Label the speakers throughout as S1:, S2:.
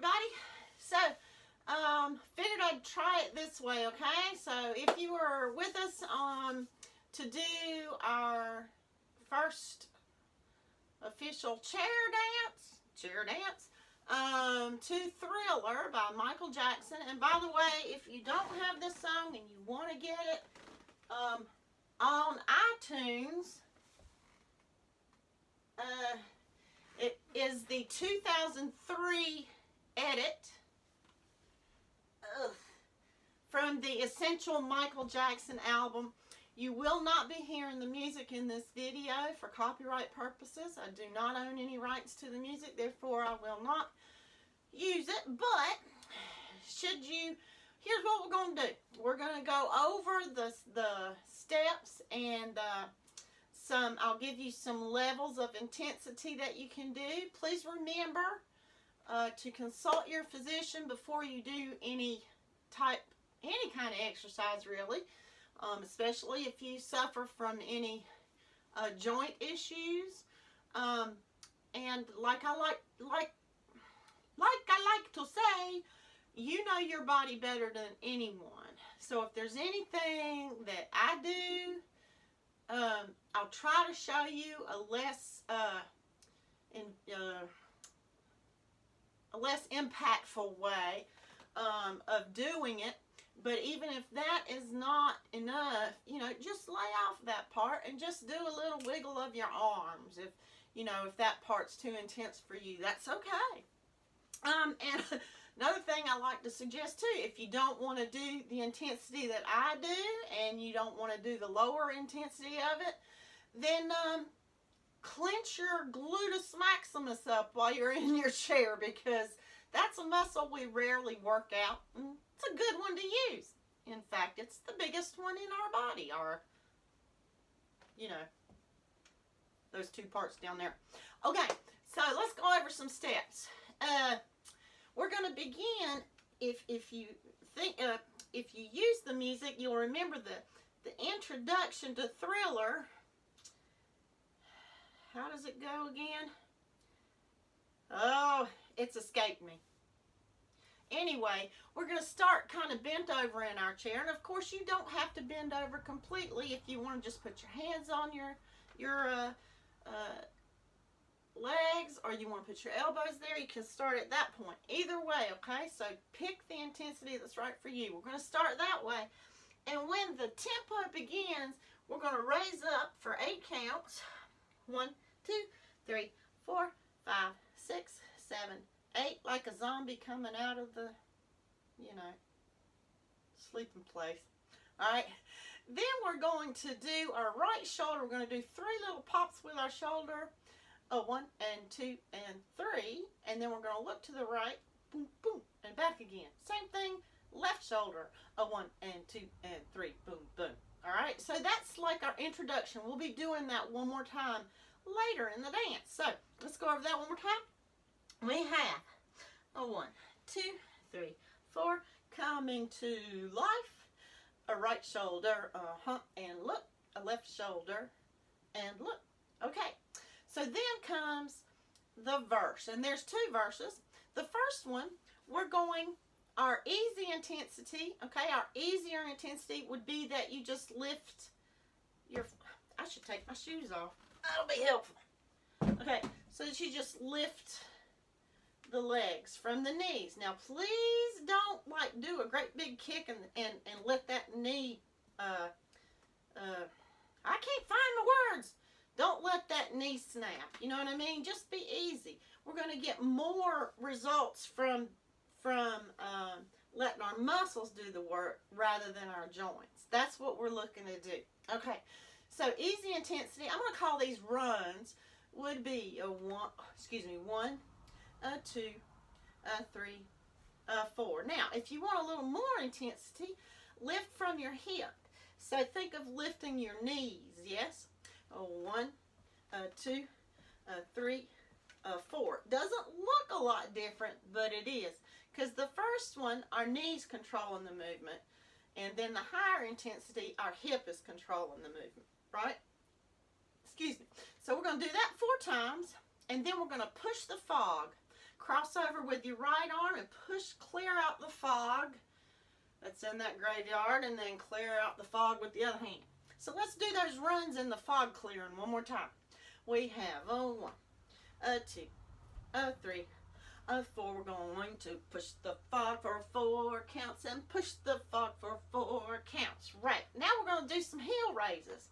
S1: everybody. So, figured I'd try it this way, okay? So, if you were with us to do our first official chair dance to Thriller by Michael Jackson. And by the way, if you don't have this song and you want to get it on iTunes, it is the 2003 edit from the Essential Michael Jackson album. You will not be hearing the music in this video for copyright purposes. I do not own any rights to the music, therefore I will not use it. But should you, here's what we're going to do. We're going to go over the steps and I'll give you some levels of intensity that you can do. Please remember to consult your physician before you do any kind of exercise, really. Especially if you suffer from any joint issues, and like I like to say, you know your body better than anyone. So if there's anything that I do, I'll try to show you a less impactful way of doing it. But even if that is not enough, you know, just lay off that part and just do a little wiggle of your arms. If, you know, if that part's too intense for you, that's okay. And another thing I like to suggest too, if you don't want to do the intensity that I do and you don't want to do the lower intensity of it, then clench your gluteus maximus up while you're in your chair, because that's a muscle we rarely work out. It's a good one to use. In fact, it's the biggest one in our body, or, you know, those two parts down there. Okay, so let's go over some steps. We're going to begin, if you use the music, you'll remember the introduction to Thriller. How does it go again? Oh, it's escaped me. Anyway, we're going to start kind of bent over in our chair. And of course, you don't have to bend over completely. If you want to just put your hands on your legs, or you want to put your elbows there, you can start at that point. Either way, okay? So pick the intensity that's right for you. We're going to start that way. And when the tempo begins, we're going to raise up for 8 counts. 1, 2, 3, 4, 5, 6, 7, 8, like a zombie coming out of the, you know, sleeping place. Alright, then we're going to do our right shoulder. We're going to do 3 little pops with our shoulder. 1 and 2 and 3. And then we're going to look to the right, boom, boom, and back again. Same thing, left shoulder. 1 and 2 and 3, boom, boom. Alright, so that's like our introduction. We'll be doing that one more time later in the dance. So, let's go over that one more time. We have a 1, 2, 3, 4, coming to life, a right shoulder, and look, a left shoulder, and look. Okay, so then comes the verse, and there's 2 verses. The first one, we're going, our easy intensity, okay, our easier intensity would be that you just lift your, I should take my shoes off. That'll be helpful. Okay, so that you just lift the legs from the knees. Now, please don't like do a great big kick and let that knee, I can't find my words. Don't let that knee snap. You know what I mean? Just be easy. We're going to get more results from letting our muscles do the work rather than our joints. That's what we're looking to do. Okay, so easy intensity, I'm going to call these runs, would be a 1, 2, 3, 4. Now, if you want a little more intensity, lift from your hip. So think of lifting your knees, yes? 1, 2, 3, 4. Doesn't look a lot different, but it is. Because the first one, our knees controlling the movement. And then the higher intensity, our hip is controlling the movement, right? Excuse me. So we're going to do that 4 times. And then we're going to push the fog. Of cross over with your right arm and push clear out the fog that's in that graveyard, and then clear out the fog with the other hand. So let's do those runs in the fog clearing one more time. We have a 1, a 2, a 3, a 4. We're going to push the fog for 4 counts and push the fog for 4 counts. Right, now we're going to do some heel raises.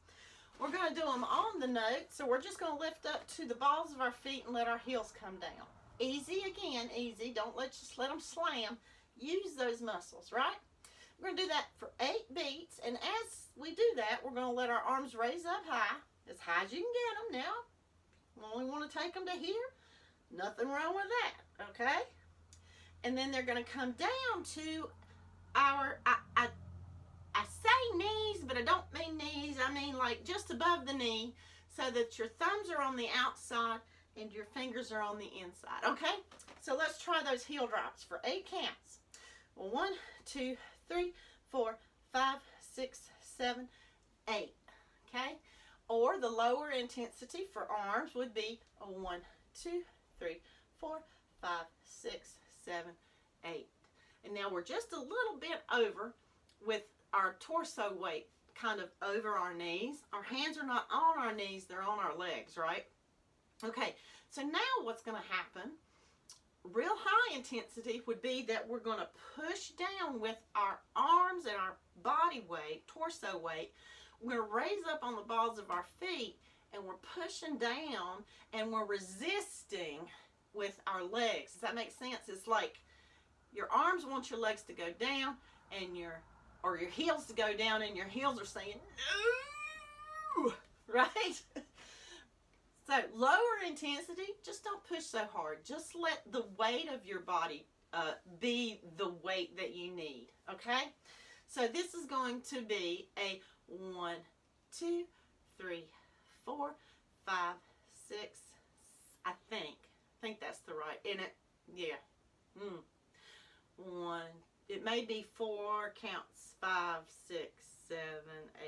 S1: We're going to do them on the note, so we're just going to lift up to the balls of our feet and let our heels come down. Easy again, easy. Don't just let them slam. Use those muscles, right? We're going to do that for 8 beats, and as we do that, we're going to let our arms raise up high, as high as you can get them now. You only want to take them to here. Nothing wrong with that, okay? And then they're going to come down to our, I say knees, but I don't mean knees. I mean like just above the knee, so that your thumbs are on the outside and your fingers are on the inside, okay? So let's try those heel drops for 8 counts. 1, 2, 3, 4, 5, 6, 7, 8, okay? Or the lower intensity for arms would be a 1, 2, 3, 4, 5, 6, 7, 8. And now we're just a little bit over with our torso weight kind of over our knees. Our hands are not on our knees, they're on our legs, right? Okay, so now what's going to happen, real high intensity would be that we're going to push down with our arms and our body weight, torso weight. We're going to raise up on the balls of our feet, and we're pushing down, and we're resisting with our legs. Does that make sense? It's like your arms want your legs to go down, and your heels to go down, and your heels are saying no, right? So lower intensity, just don't push so hard. Just let the weight of your body be the weight that you need, okay? So this is going to be a 1, 2, 3, 4, 5, 6, I think that's the right, isn't it? Yeah. 1, it may be 4 counts, 5, 6, 7,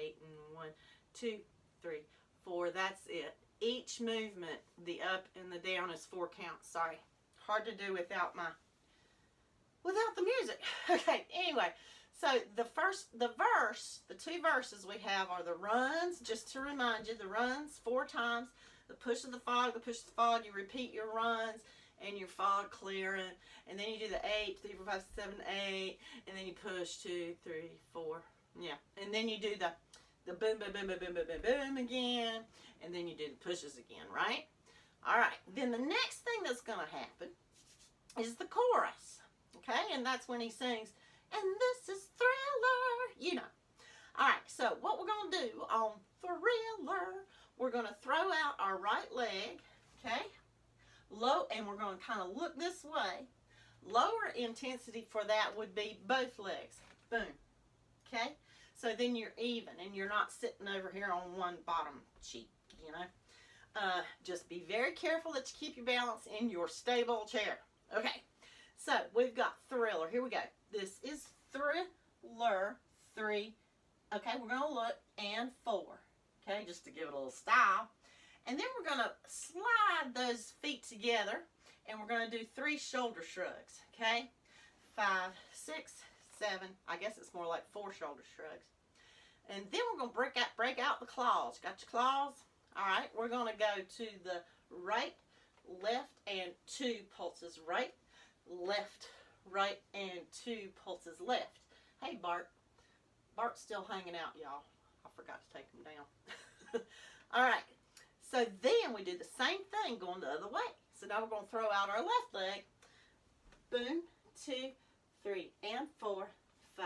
S1: 8, and 1, 2, 3, 4, that's it. Each movement, the up and the down, is 4 counts. Sorry, hard to do without the music. Okay, anyway, so the 2 verses we have are the runs, just to remind you, the runs 4 times, the push of the fog, you repeat your runs and your fog clearing, and then you do the 8, 3, 4, 5, 7, 8, and then you push 2, 3, 4, yeah, and then you do the boom, boom, boom, boom, boom, boom, boom, boom again, and then you do the pushes again, right? All right, then the next thing that's going to happen is the chorus, okay? And that's when he sings, and this is Thriller, you know. All right, so what we're going to do on Thriller, we're going to throw out our right leg, okay? Low, and we're going to kind of look this way. Lower intensity for that would be both legs, boom, okay? So then you're even, and you're not sitting over here on one bottom cheek, you know. Just be very careful that you keep your balance in your stable chair. Okay, so we've got Thriller. Here we go. This is Thriller 3. Okay, we're going to look, and 4. Okay, just to give it a little style. And then we're going to slide those feet together, and we're going to do 3 shoulder shrugs. Okay, 5, 6, 7. I guess it's more like 4 shoulder shrugs. And then we're going to break out the claws. Got your claws? All right, we're going to go to the right, left, and 2 pulses right, left, right, and 2 pulses left. Hey, Bart. Bart's still hanging out, y'all. I forgot to take him down. All right, so then we do the same thing going the other way. So now we're going to throw out our left leg. Boom, 2, 3, and 4, 5,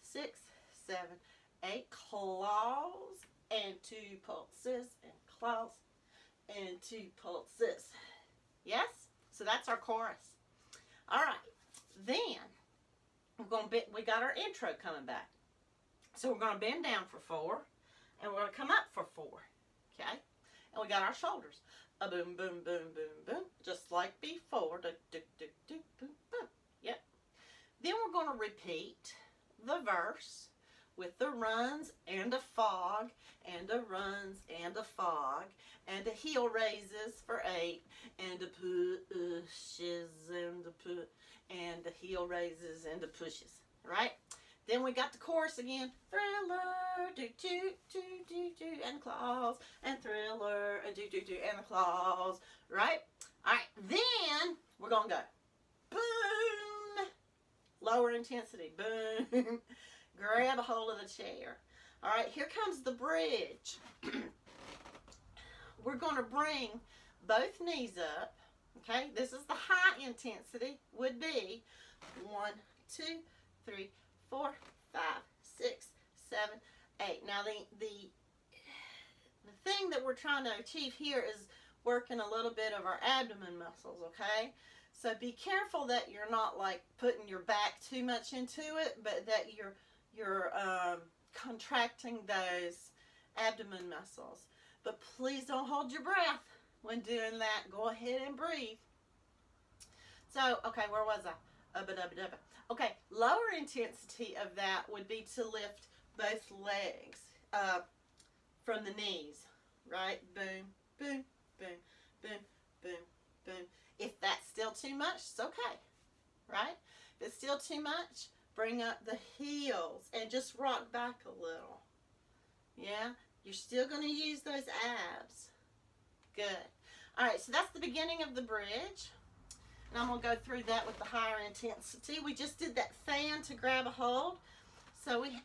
S1: 6, 7, 8, claws, and 2 pulses, and claws, and 2 pulses. Yes? So that's our chorus. All right. Then we got our intro coming back. So we're going to bend down for 4, and we're going to come up for 4. Okay? And we got our shoulders. A boom, boom, boom, boom, boom, just like before. Do, do, do, do, boom, boom. Yep. Then we're going to repeat the verse with the runs and a fog, and a runs and a fog, and a heel raises for 8, and a pushes and a put, and a heel raises and a pushes, right? Then we got the chorus again. Thriller, do do do do do, and claws, and thriller, and do do do, and the claws, right? All right, then we're gonna go boom, lower intensity, boom. Grab a hold of the chair. All right, here comes the bridge. We're gonna bring both knees up. Okay, this is the high intensity. Would be 1, 2, 3, 4, 5, 6, 7, 8. Now the thing that we're trying to achieve here is working a little bit of our abdomen muscles, okay? So be careful that you're not like putting your back too much into it, but that you're contracting those abdomen muscles. But please don't hold your breath when doing that. Go ahead and breathe. So, okay, where was I? Okay, lower intensity of that would be to lift both legs from the knees, right? Boom, boom, boom, boom, boom, boom. If that's still too much, it's okay, right? If it's still too much, bring up the heels and just rock back a little. Yeah, you're still going to use those abs. Good. All right, so that's the beginning of the bridge. And I'm going to go through that with the higher intensity. We just did that fan to grab a hold. So we,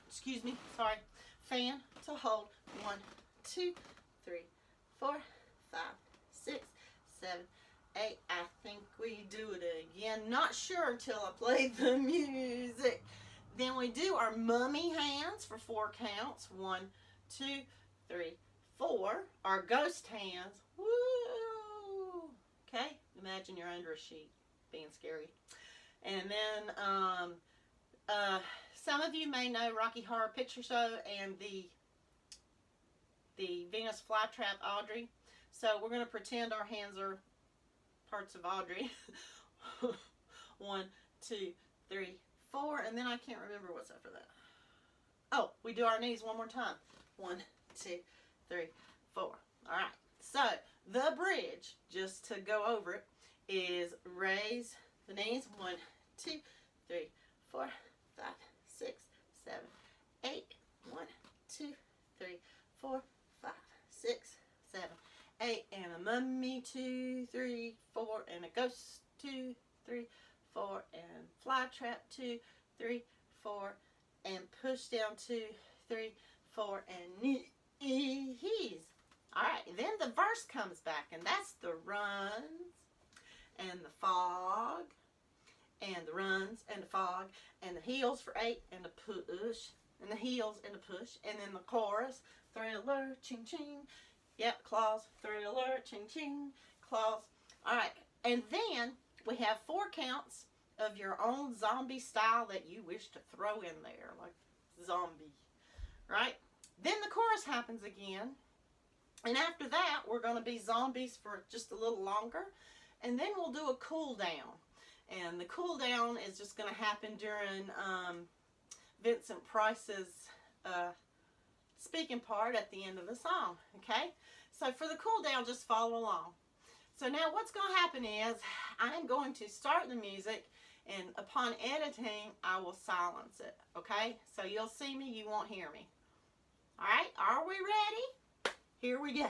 S1: excuse me, sorry, fan to hold. 1, 2, 3, 4, 5, 6, 7, 8. I think we do it again. Not sure until I play the music. Then we do our mummy hands for 4 counts. 1, 2, 3, 4. Our ghost hands. Woo! Okay? Imagine you're under a sheet, being scary. And then some of you may know Rocky Horror Picture Show and the Venus flytrap Audrey. So we're going to pretend our hands are parts of Audrey. 1, 2, 3, 4, and then I can't remember what's after that. Oh, we do our knees one more time. 1, 2, 3, 4. All right. So the bridge, just to go over it, is raise the knees. 1, 2, 3, 4, 5, 6, 7, 8. 1, 2, 3, 4, 5, 6, 7, 8. And a mummy. 2, 3, 4, and a ghost. 2, 3, 4, and fly trap. 2, 3, 4, and push down. 2, 3, 4, and knees. All right, then the verse comes back, and that's the runs and the fog and the runs and the fog and the heels for 8 and the push and the heels and the push, and then the chorus, thriller, ching ching, yep, claws, thriller, ching ching, claws. All right, and then we have 4 counts of your own zombie style that you wish to throw in there, like zombie, right? Then the chorus happens again. And after that, we're going to be zombies for just a little longer. And then we'll do a cool down. And the cool down is just going to happen during Vincent Price's speaking part at the end of the song. Okay? So for the cool down, just follow along. So now what's going to happen is I'm going to start the music. And upon editing, I will silence it. Okay? So you'll see me, you won't hear me. All right? Are we ready? Here we go.